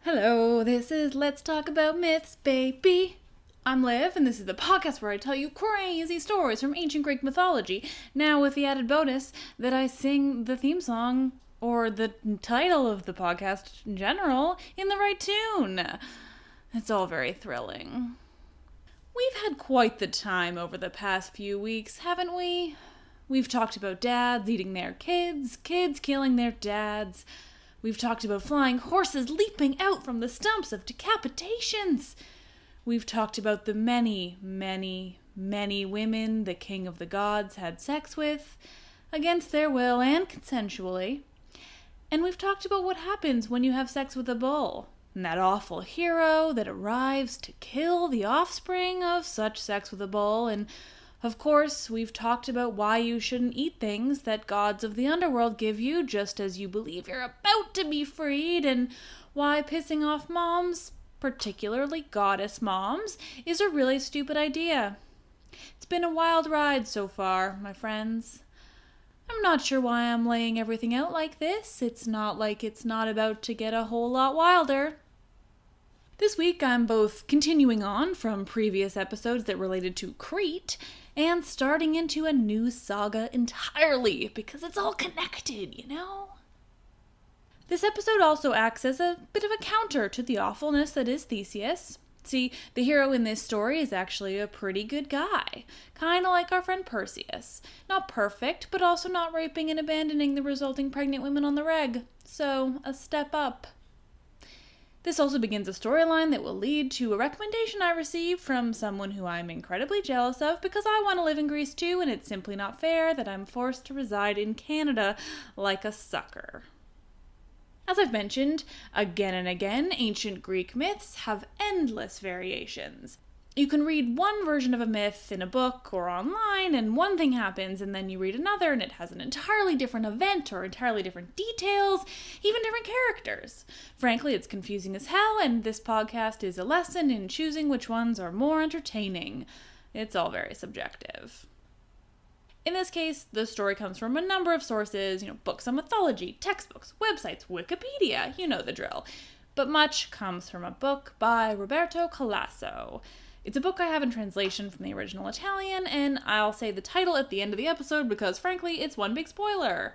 Hello, this is Let's Talk About Myths, baby. I'm Liv, and this is the podcast where I tell you crazy stories from ancient Greek mythology, now with the added bonus that I sing the theme song, or the title of the podcast in general, in the right tune. It's all very thrilling. We've had quite the time over the past few weeks, haven't we? We've talked about dads eating their kids, kids killing their dads. We've talked about flying horses leaping out from the stumps of decapitations. We've talked about the many, many, many women the king of the gods had sex with, against their will and consensually. And we've talked about what happens when you have sex with a bull, and that awful hero that arrives to kill the offspring of such sex with a bull. And of course, we've talked about why you shouldn't eat things that gods of the underworld give you just as you believe you're about to be freed, and why pissing off moms, particularly goddess moms, is a really stupid idea. It's been a wild ride so far, my friends. I'm not sure why I'm laying everything out like this. It's not like it's not about to get a whole lot wilder. This week I'm both continuing on from previous episodes that related to Crete and starting into a new saga entirely, because it's all connected, you know? This episode also acts as a bit of a counter to the awfulness that is Theseus. See, the hero in this story is actually a pretty good guy, kind of like our friend Perseus. Not perfect, but also not raping and abandoning the resulting pregnant women on the reg. So, a step up. This also begins a storyline that will lead to a recommendation I received from someone who I'm incredibly jealous of because I want to live in Greece too, and it's simply not fair that I'm forced to reside in Canada like a sucker. As I've mentioned again and again, ancient Greek myths have endless variations. You can read one version of a myth in a book or online, and one thing happens, and then you read another, and it has an entirely different event or entirely different details, even different characters. Frankly, it's confusing as hell, and this podcast is a lesson in choosing which ones are more entertaining. It's all very subjective. In this case, the story comes from a number of sources, books on mythology, textbooks, websites, Wikipedia, you know the drill. But much comes from a book by Roberto Calasso. It's a book I have in translation from the original Italian, and I'll say the title at the end of the episode because, frankly, it's one big spoiler.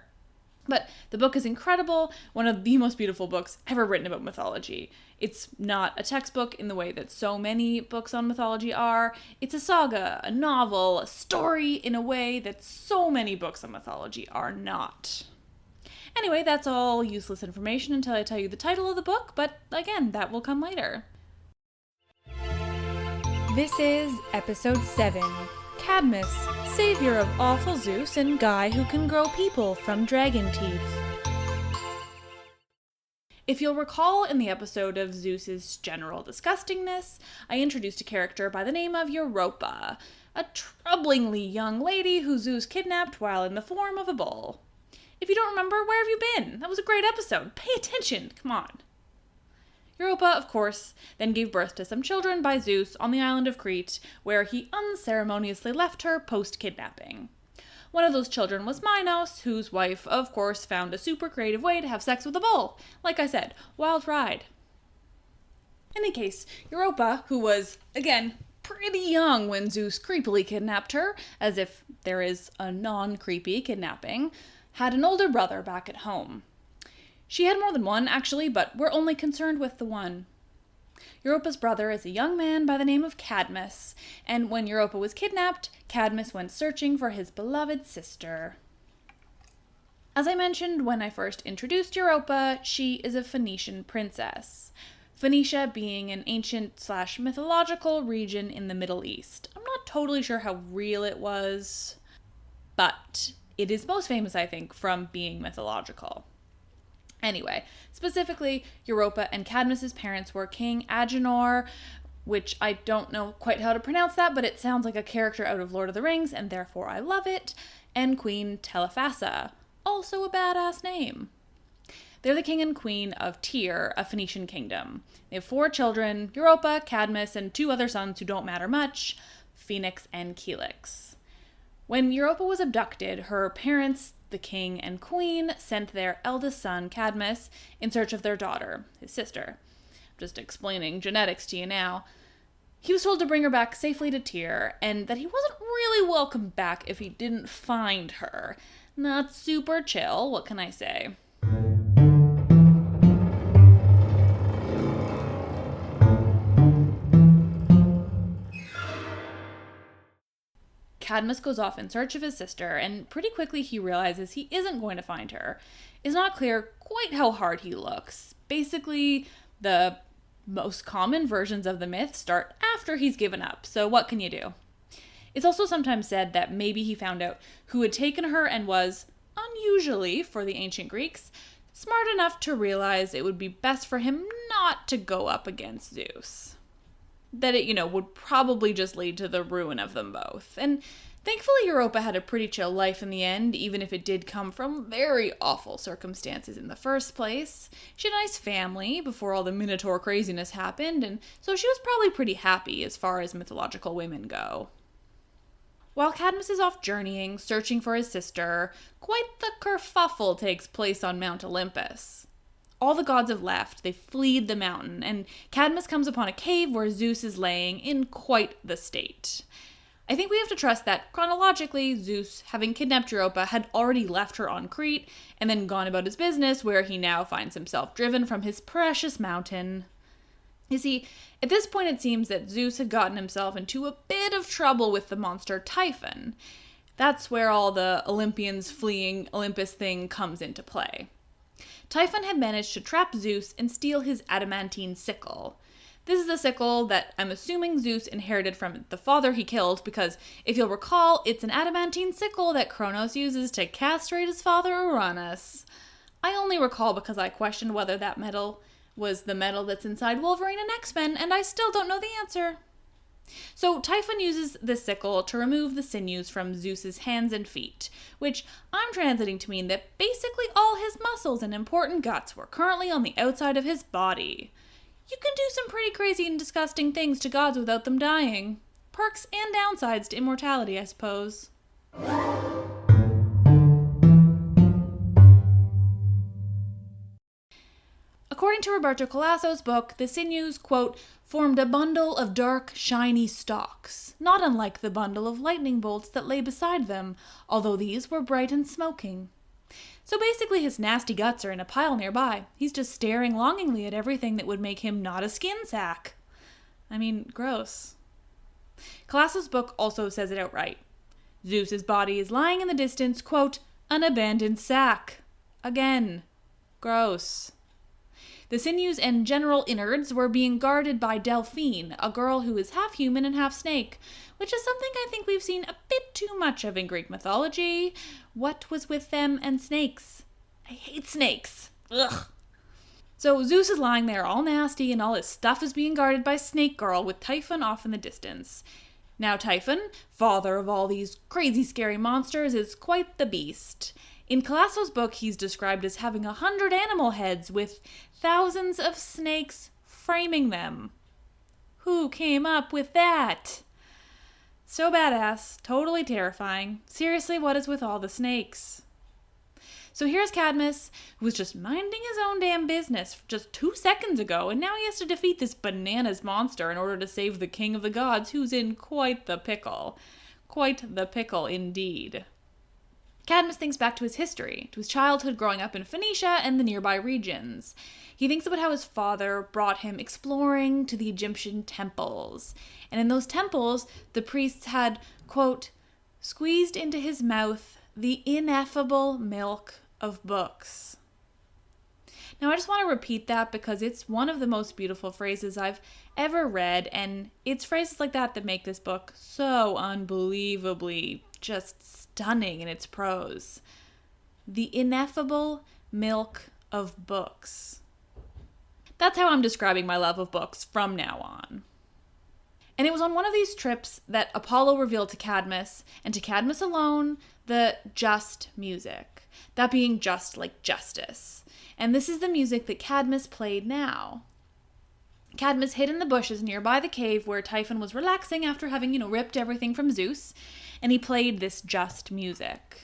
But the book is incredible, one of the most beautiful books ever written about mythology. It's not a textbook in the way that so many books on mythology are. It's a saga, a novel, a story in a way that so many books on mythology are not. Anyway, that's all useless information until I tell you the title of the book, but again, that will come later. This is Episode 7, Cadmus, Saviour of awful Zeus and guy who can grow people from dragon teeth. If you'll recall in the episode of Zeus's general disgustingness, I introduced a character by the name of Europa, a troublingly young lady who Zeus kidnapped while in the form of a bull. If you don't remember, where have you been? That was a great episode. Pay attention, come on. Europa, of course, then gave birth to some children by Zeus on the island of Crete, where he unceremoniously left her post-kidnapping. One of those children was Minos, whose wife, of course, found a super creative way to have sex with a bull. Like I said, wild ride. In any case, Europa, who was, again, pretty young when Zeus creepily kidnapped her, as if there is a non-creepy kidnapping, had an older brother back at home. She had more than one, actually, but we're only concerned with the one. Europa's brother is a young man by the name of Cadmus, and when Europa was kidnapped, Cadmus went searching for his beloved sister. As I mentioned when I first introduced Europa, she is a Phoenician princess. Phoenicia being an ancient/mythological region in the Middle East. I'm not totally sure how real it was, but it is most famous, I think, from being mythological. Anyway, specifically, Europa and Cadmus's parents were King Agenor, which I don't know quite how to pronounce that, but it sounds like a character out of Lord of the Rings, and therefore I love it, and Queen Telephassa, also a badass name. They're the king and queen of Tyre, a Phoenician kingdom. They have 4 children, Europa, Cadmus, and 2 other sons who don't matter much, Phoenix and Helix. When Europa was abducted, her parents the king and queen sent their eldest son, Cadmus, in search of their daughter, his sister. I'm just explaining genetics to you now. He was told to bring her back safely to Tyre, and that he wasn't really welcome back if he didn't find her. Not super chill, what can I say? Cadmus goes off in search of his sister, and pretty quickly he realizes he isn't going to find her. It's not clear quite how hard he looks. Basically, the most common versions of the myth start after he's given up, so what can you do? It's also sometimes said that maybe he found out who had taken her and was, unusually for the ancient Greeks, smart enough to realize it would be best for him not to go up against Zeus. That it, would probably just lead to the ruin of them both. And thankfully Europa had a pretty chill life in the end, even if it did come from very awful circumstances in the first place. She had a nice family before all the Minotaur craziness happened, and so she was probably pretty happy as far as mythological women go. While Cadmus is off journeying, searching for his sister, quite the kerfuffle takes place on Mount Olympus. All the gods have left, they fleed the mountain, and Cadmus comes upon a cave where Zeus is laying in quite the state. I think we have to trust that, chronologically, Zeus, having kidnapped Europa, had already left her on Crete, and then gone about his business, where he now finds himself driven from his precious mountain. You see, at this point it seems that Zeus had gotten himself into a bit of trouble with the monster Typhon. That's where all the Olympians fleeing Olympus thing comes into play. Typhon had managed to trap Zeus and steal his adamantine sickle. This is the sickle that I'm assuming Zeus inherited from the father he killed, because if you'll recall, it's an adamantine sickle that Kronos uses to castrate his father Uranus. I only recall because I questioned whether that metal was the metal that's inside Wolverine and X-Men, and I still don't know the answer. So Typhon uses the sickle to remove the sinews from Zeus's hands and feet, which I'm translating to mean that basically all his muscles and important guts were currently on the outside of his body. You can do some pretty crazy and disgusting things to gods without them dying. Perks and downsides to immortality, I suppose. According to Roberto Colasso's book, the sinews, quote, formed a bundle of dark, shiny stalks, not unlike the bundle of lightning bolts that lay beside them, although these were bright and smoking. So basically his nasty guts are in a pile nearby. He's just staring longingly at everything that would make him not a skin sack. I mean, gross. Colasso's book also says it outright. Zeus's body is lying in the distance, quote, an abandoned sack. Again, gross. The sinews and general innards were being guarded by Delphine, a girl who is half human and half snake, which is something I think we've seen a bit too much of in Greek mythology. What was with them and snakes? I hate snakes. Ugh. So Zeus is lying there all nasty and all his stuff is being guarded by Snake Girl with Typhon off in the distance. Now Typhon, father of all these crazy scary monsters, is quite the beast. In Colasso's book, he's described as having 100 animal heads with thousands of snakes framing them. Who came up with that? So badass, totally terrifying. Seriously, what is with all the snakes? So here's Cadmus, who was just minding his own damn business just 2 seconds ago, and now he has to defeat this bananas monster in order to save the king of the gods, who's in quite the pickle. Quite the pickle indeed. Cadmus thinks back to his history, to his childhood growing up in Phoenicia and the nearby regions. He thinks about how his father brought him exploring to the Egyptian temples. And in those temples, the priests had, quote, squeezed into his mouth the ineffable milk of books. Now, I just want to repeat that because it's one of the most beautiful phrases I've ever read, and it's phrases like that that make this book so unbelievably just stunning in its prose. The ineffable milk of books. That's how I'm describing my love of books from now on. And it was on one of these trips that Apollo revealed to Cadmus, and to Cadmus alone, the just music. That being just like justice. And this is the music that Cadmus played now. Cadmus hid in the bushes nearby the cave where Typhon was relaxing after having, ripped everything from Zeus, and he played this just music.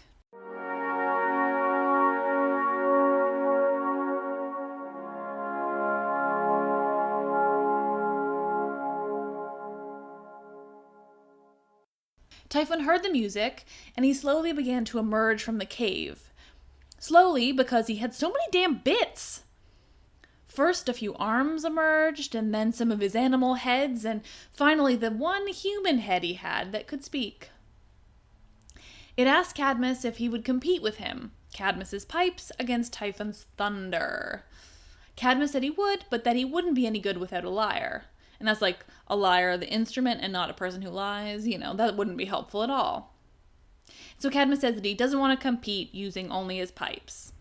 Typhon heard the music, and he slowly began to emerge from the cave. Slowly, because he had so many damn bits. First, a few arms emerged, and then some of his animal heads, and finally the one human head he had that could speak. It asked Cadmus if he would compete with him, Cadmus's pipes against Typhon's thunder. Cadmus said he would, but that he wouldn't be any good without a lyre. And that's like a lyre, the instrument, and not a person who lies. That wouldn't be helpful at all. So Cadmus says that he doesn't want to compete using only his pipes.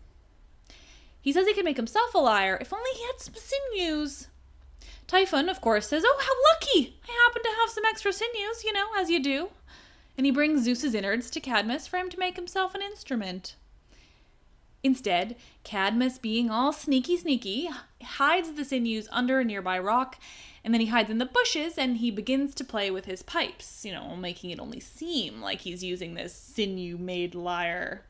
He says he can make himself a lyre if only he had some sinews. Typhon, of course, says, "Oh, how lucky! I happen to have some extra sinews, as you do." And he brings Zeus's innards to Cadmus for him to make himself an instrument. Instead, Cadmus, being all sneaky, hides the sinews under a nearby rock, and then he hides in the bushes and he begins to play with his pipes, making it only seem like he's using this sinew-made lyre.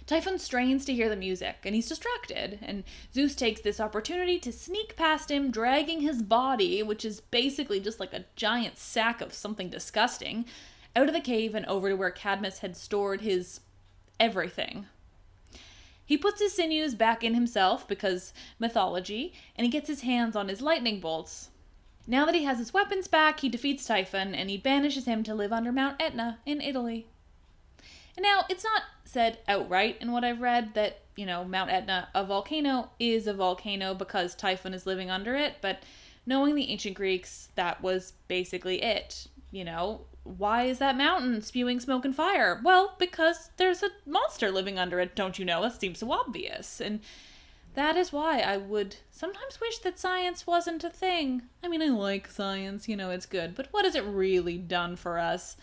Typhon strains to hear the music, and he's distracted, and Zeus takes this opportunity to sneak past him, dragging his body, which is basically just like a giant sack of something disgusting, out of the cave and over to where Cadmus had stored his everything. He puts his sinews back in himself, because mythology, and he gets his hands on his lightning bolts. Now that he has his weapons back, he defeats Typhon, and he banishes him to live under Mount Etna in Italy. And now, it's not said outright in what I've read that, Mount Etna, a volcano, is a volcano because Typhon is living under it, but knowing the ancient Greeks, that was basically it. Why is that mountain spewing smoke and fire? Well, because there's a monster living under it, don't you know? That seems so obvious. And that is why I would sometimes wish that science wasn't a thing. I mean, I like science, it's good, but what has it really done for us?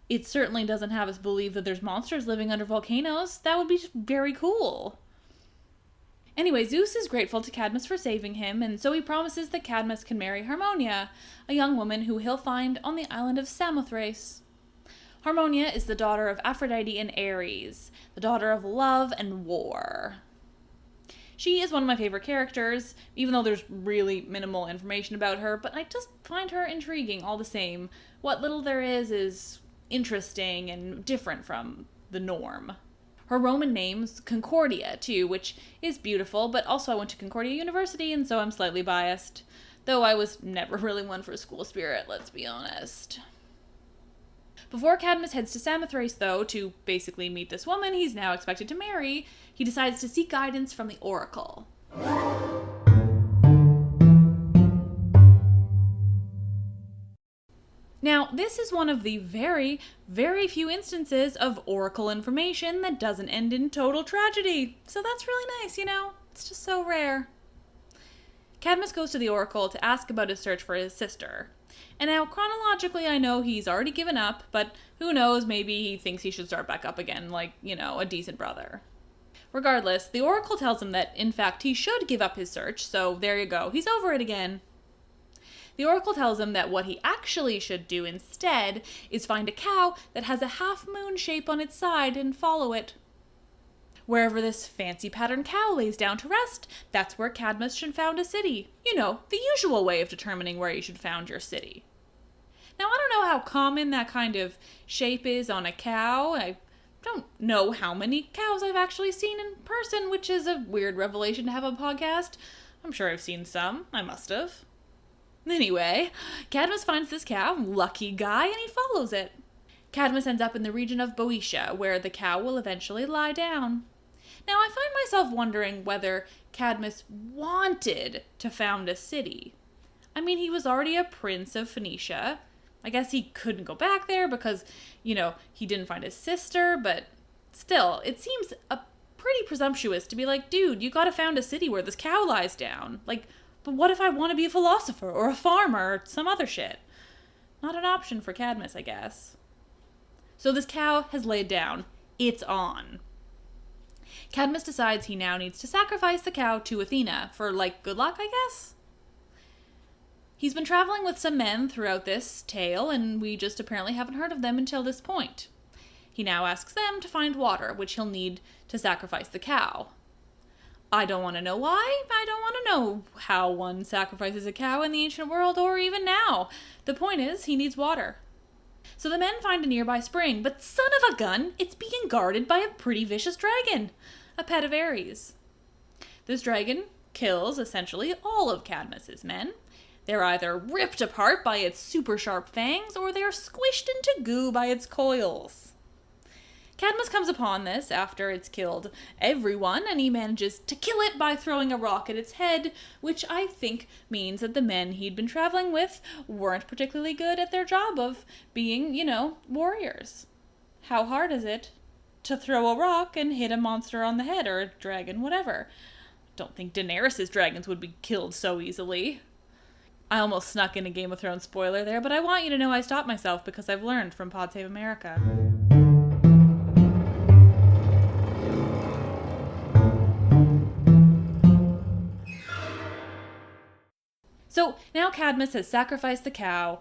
It certainly doesn't have us believe that there's monsters living under volcanoes. That would be very cool. Anyway, Zeus is grateful to Cadmus for saving him, and so he promises that Cadmus can marry Harmonia, a young woman who he'll find on the island of Samothrace. Harmonia is the daughter of Aphrodite and Ares, the daughter of love and war. She is one of my favorite characters, even though there's really minimal information about her, but I just find her intriguing all the same. What little there is interesting and different from the norm. Her Roman name's Concordia, too, which is beautiful, but also I went to Concordia University, and so I'm slightly biased. Though I was never really one for school spirit, let's be honest. Before Cadmus heads to Samothrace, though, to basically meet this woman he's now expected to marry, he decides to seek guidance from the oracle. Now, this is one of the very, very few instances of oracle information that doesn't end in total tragedy. So that's really nice, It's just so rare. Cadmus goes to the oracle to ask about his search for his sister. And now, chronologically, I know he's already given up, but who knows, maybe he thinks he should start back up again, like, a decent brother. Regardless, the oracle tells him that, in fact, he should give up his search, so there you go, he's over it again. The oracle tells him that what he actually should do instead is find a cow that has a half-moon shape on its side and follow it. Wherever this fancy patterned cow lays down to rest, that's where Cadmus should found a city. The usual way of determining where you should found your city. Now, I don't know how common that kind of shape is on a cow. I don't know how many cows I've actually seen in person, which is a weird revelation to have on a podcast. I'm sure I've seen some. I must have. Anyway, Cadmus finds this cow, lucky guy, and he follows it. Cadmus ends up in the region of Boeotia, where the cow will eventually lie down. Now, I find myself wondering whether Cadmus wanted to found a city. I mean, he was already a prince of Phoenicia. I guess he couldn't go back there because, he didn't find his sister, but still, it seems pretty presumptuous to be like, dude, you gotta found a city where this cow lies down. But what if I want to be a philosopher or a farmer or some other shit? Not an option for Cadmus, I guess. So this cow has laid down. It's on. Cadmus decides he now needs to sacrifice the cow to Athena for, good luck, I guess? He's been traveling with some men throughout this tale, and we just apparently haven't heard of them until this point. He now asks them to find water, which he'll need to sacrifice the cow. I don't want to know why. I don't want to know how one sacrifices a cow in the ancient world or even now. The point is, he needs water. So the men find a nearby spring, but son of a gun, it's being guarded by a pretty vicious dragon, a pet of Ares. This dragon kills essentially all of Cadmus's men. They're either ripped apart by its super sharp fangs, or they're squished into goo by its coils. Cadmus comes upon this after it's killed everyone, and he manages to kill it by throwing a rock at its head, which I think means that the men he'd been traveling with weren't particularly good at their job of being, warriors. How hard is it to throw a rock and hit a monster on the head, or a dragon, whatever? Don't think Daenerys' dragons would be killed so easily. I almost snuck in a Game of Thrones spoiler there, but I want you to know I stopped myself because I've learned from Pod Save America. So now Cadmus has sacrificed the cow,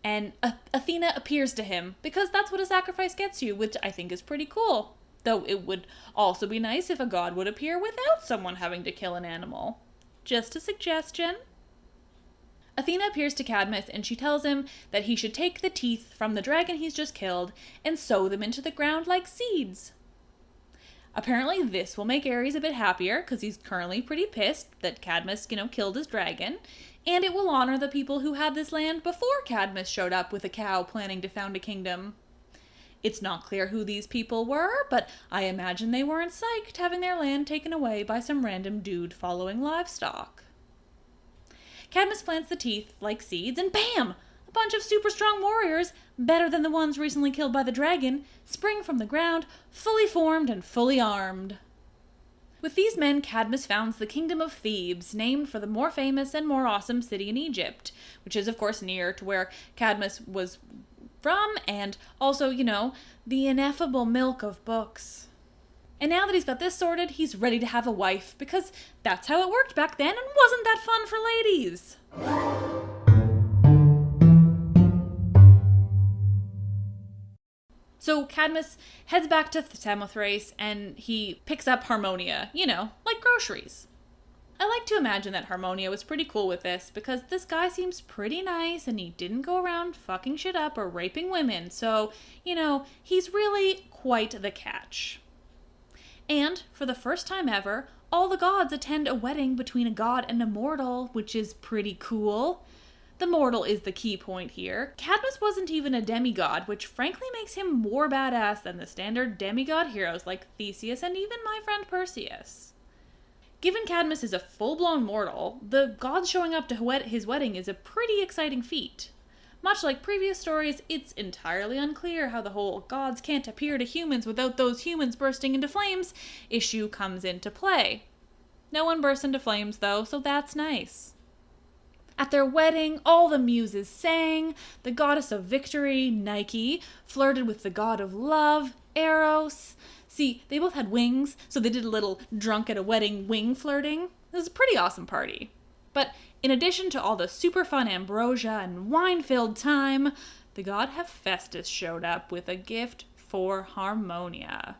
and Athena appears to him, because that's what a sacrifice gets you, which I think is pretty cool. Though it would also be nice if a god would appear without someone having to kill an animal. Just a suggestion. Athena appears to Cadmus, and she tells him that he should take the teeth from the dragon he's just killed and sow them into the ground like seeds. Apparently this will make Ares a bit happier, because he's currently pretty pissed that Cadmus, killed his dragon. And it will honor the people who had this land before Cadmus showed up with a cow planning to found a kingdom. It's not clear who these people were, but I imagine they weren't psyched having their land taken away by some random dude following livestock. Cadmus plants the teeth like seeds, and bam! A bunch of super strong warriors, better than the ones recently killed by the dragon, spring from the ground, fully formed and fully armed. With these men, Cadmus founds the kingdom of Thebes, named for the more famous and more awesome city in Egypt, which is of course near to where Cadmus was from, and also, the ineffable milk of books. And now that he's got this sorted, he's ready to have a wife, because that's how it worked back then, and wasn't that fun for ladies? So Cadmus heads back to Samothrace, and he picks up Harmonia, like groceries. I like to imagine that Harmonia was pretty cool with this, because this guy seems pretty nice, and he didn't go around fucking shit up or raping women, so, he's really quite the catch. And, for the first time ever, all the gods attend a wedding between a god and a mortal, which is pretty cool. The mortal is the key point here. Cadmus wasn't even a demigod, which frankly makes him more badass than the standard demigod heroes like Theseus and even my friend Perseus. Given Cadmus is a full-blown mortal, the gods showing up to his wedding is a pretty exciting feat. Much like previous stories, it's entirely unclear how the whole gods can't appear to humans without those humans bursting into flames issue comes into play. No one bursts into flames though, so that's nice. At their wedding, all the muses sang. The goddess of victory, Nike, flirted with the god of love, Eros. See, they both had wings, so they did a little drunk at a wedding wing flirting. It was a pretty awesome party. But in addition to all the super fun ambrosia and wine-filled time, the god Hephaestus showed up with a gift for Harmonia.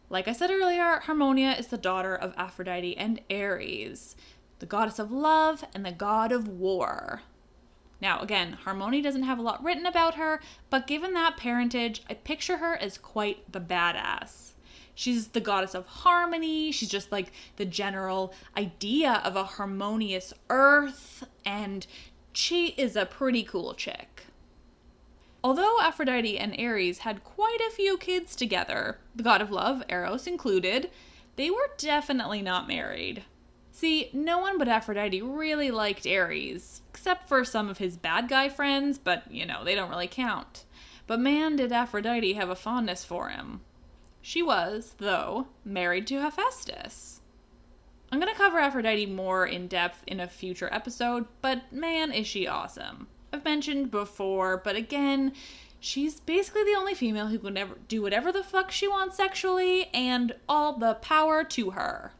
Like I said earlier, Harmonia is the daughter of Aphrodite and Ares, the goddess of love and the god of war. Now, again, Harmonia doesn't have a lot written about her, but given that parentage, I picture her as quite the badass. She's the goddess of harmony, she's just like the general idea of a harmonious earth, and she is a pretty cool chick. Although Aphrodite and Ares had quite a few kids together, the god of love, Eros included, they were definitely not married. See, no one but Aphrodite really liked Ares, except for some of his bad guy friends, but, they don't really count. But man, did Aphrodite have a fondness for him. She was, though, married to Hephaestus. I'm going to cover Aphrodite more in depth in a future episode, but man, is she awesome. I've mentioned before, but again, she's basically the only female who can ever do whatever the fuck she wants sexually, and all the power to her.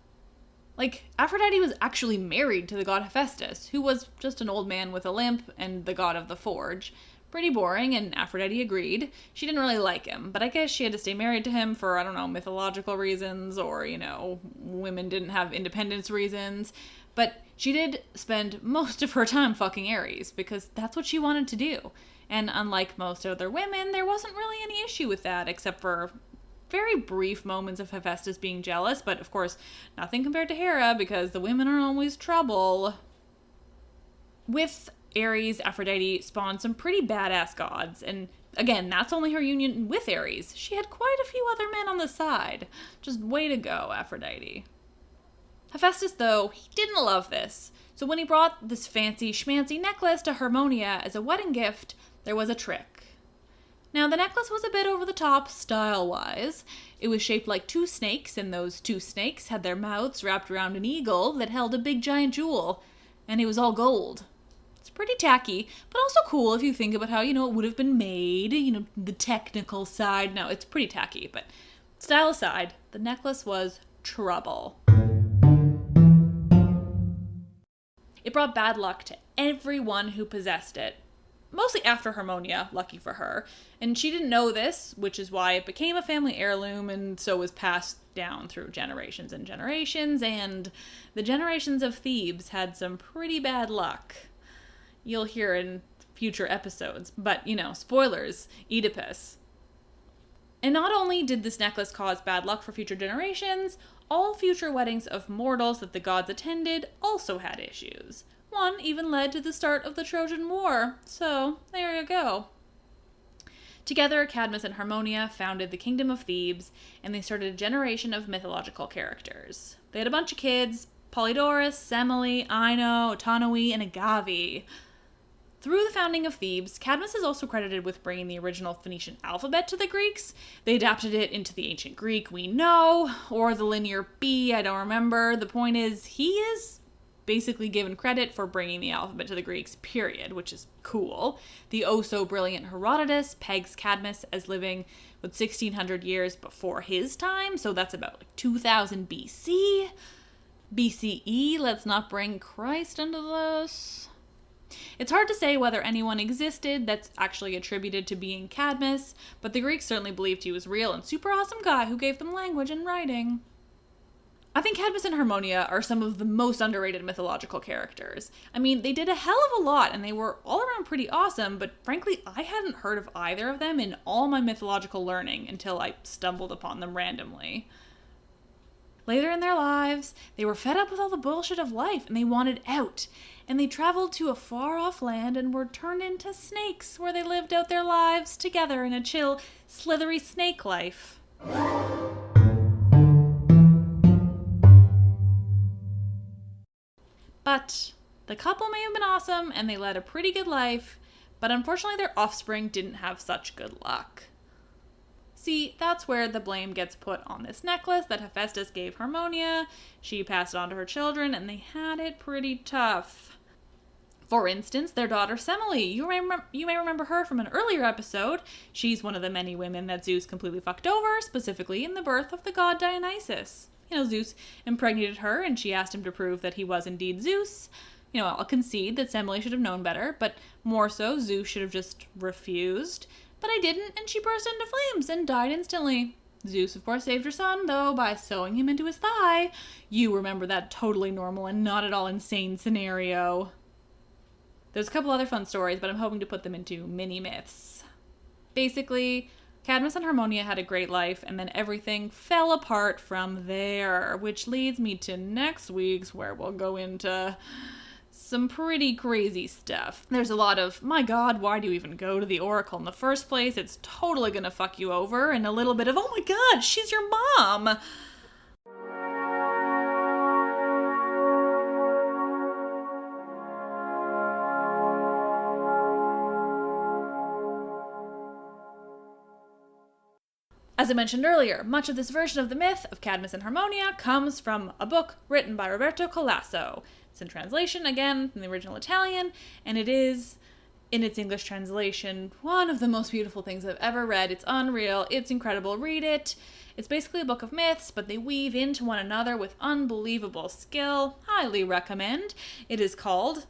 Like, Aphrodite was actually married to the god Hephaestus, who was just an old man with a limp and the god of the forge. Pretty boring, and Aphrodite agreed. She didn't really like him, but I guess she had to stay married to him for, I don't know, mythological reasons, or, women didn't have independence reasons. But she did spend most of her time fucking Ares, because that's what she wanted to do. And unlike most other women, there wasn't really any issue with that, except for very brief moments of Hephaestus being jealous, but of course, nothing compared to Hera, because the women are always trouble. With Ares, Aphrodite spawned some pretty badass gods, and again, that's only her union with Ares. She had quite a few other men on the side. Just way to go, Aphrodite. Hephaestus, though, he didn't love this, so when he brought this fancy schmancy necklace to Harmonia as a wedding gift, there was a trick. Now, the necklace was a bit over the top, style-wise. It was shaped like two snakes, and those two snakes had their mouths wrapped around an eagle that held a big giant jewel, and it was all gold. It's pretty tacky, but also cool if you think about how, it would have been made, the technical side. No, it's pretty tacky, but style aside, the necklace was trouble. It brought bad luck to everyone who possessed it. Mostly after Harmonia, lucky for her. And she didn't know this, which is why it became a family heirloom and so was passed down through generations and generations, and the generations of Thebes had some pretty bad luck. You'll hear in future episodes, but, spoilers, Oedipus. And not only did this necklace cause bad luck for future generations, all future weddings of mortals that the gods attended also had issues. One even led to the start of the Trojan War, so there you go. Together, Cadmus and Harmonia founded the Kingdom of Thebes, and they started a generation of mythological characters. They had a bunch of kids: Polydorus, Semele, Ino, Autonoe, and Agave. Through the founding of Thebes, Cadmus is also credited with bringing the original Phoenician alphabet to the Greeks. They adapted it into the ancient Greek we know, or the Linear B, I don't remember. The point is, he is basically given credit for bringing the alphabet to the Greeks, period, which is cool. The oh-so-brilliant Herodotus pegs Cadmus as living with 1600 years before his time, so that's about 2000 BC. BCE, let's not bring Christ into this. It's hard to say whether anyone existed that's actually attributed to being Cadmus, but the Greeks certainly believed he was real and super awesome guy who gave them language and writing. I think Cadmus and Harmonia are some of the most underrated mythological characters. I mean, they did a hell of a lot, and they were all around pretty awesome, but frankly, I hadn't heard of either of them in all my mythological learning until I stumbled upon them randomly. Later in their lives, they were fed up with all the bullshit of life, and they wanted out. And they traveled to a far-off land and were turned into snakes, where they lived out their lives together in a chill, slithery snake life. But the couple may have been awesome, and they led a pretty good life, but unfortunately their offspring didn't have such good luck. See, that's where the blame gets put on this necklace that Hephaestus gave Harmonia. She passed it on to her children, and they had it pretty tough. For instance, their daughter Semele, you may remember her from an earlier episode. She's one of the many women that Zeus completely fucked over, specifically in the birth of the god Dionysus. Zeus impregnated her, and she asked him to prove that he was indeed Zeus. I'll concede that Semele should have known better, but more so, Zeus should have just refused. But I didn't, and she burst into flames and died instantly. Zeus, of course, saved her son, though, by sewing him into his thigh. You remember that totally normal and not at all insane scenario. There's a couple other fun stories, but I'm hoping to put them into mini-myths. Basically, Cadmus and Harmonia had a great life, and then everything fell apart from there, which leads me to next week's, where we'll go into some pretty crazy stuff. There's a lot of, my god, why do you even go to the Oracle in the first place? It's totally gonna fuck you over, and a little bit of, oh my god, she's your mom! As I mentioned earlier, much of this version of the myth of Cadmus and Harmonia comes from a book written by Roberto Colasso. It's in translation, again, from the original Italian, and it is, in its English translation, one of the most beautiful things I've ever read. It's unreal. It's incredible. Read it. It's basically a book of myths, but they weave into one another with unbelievable skill. Highly recommend. It is called,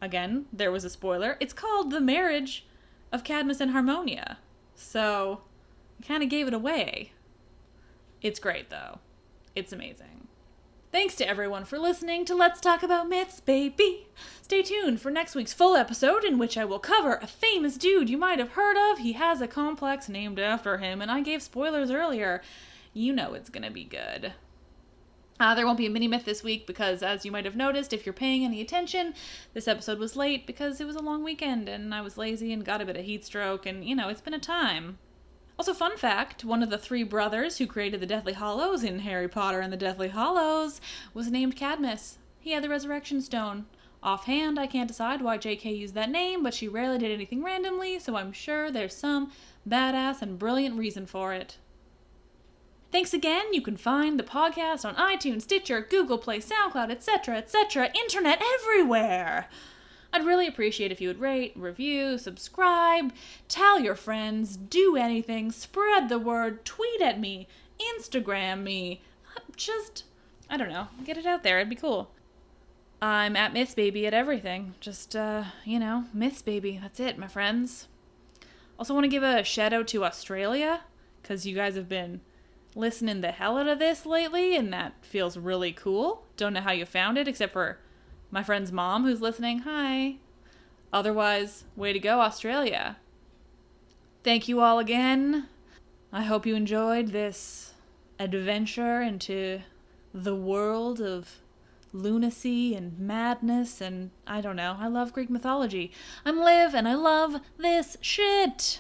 again, there was a spoiler, it's called The Marriage of Cadmus and Harmonia. So, I kind of gave it away. It's great, though. It's amazing. Thanks to everyone for listening to Let's Talk About Myths, baby. Stay tuned for next week's full episode in which I will cover a famous dude you might have heard of. He has a complex named after him, and I gave spoilers earlier. You know it's gonna be good. There won't be a mini-myth this week because, as you might have noticed, if you're paying any attention, this episode was late because it was a long weekend and I was lazy and got a bit of heat stroke and, it's been a time. Also, fun fact, one of the three brothers who created the Deathly Hallows in Harry Potter and the Deathly Hallows was named Cadmus. He had the Resurrection Stone. Offhand, I can't decide why JK used that name, but she rarely did anything randomly, so I'm sure there's some badass and brilliant reason for it. Thanks again. You can find the podcast on iTunes, Stitcher, Google Play, SoundCloud, etc., internet everywhere. I'd really appreciate if you would rate, review, subscribe, tell your friends, do anything, spread the word, tweet at me, Instagram me. Just, I don't know, get it out there. It'd be cool. I'm at Myths Baby at everything. Just, Myths Baby. That's it, my friends. Also want to give a shout out to Australia, because you guys have been listening the hell out of this lately, and that feels really cool. Don't know how you found it, except for my friend's mom who's listening. Hi. Otherwise, way to go, Australia. Thank you all again. I hope you enjoyed this adventure into the world of lunacy and madness and I don't know. I love Greek mythology. I'm Liv and I love this shit.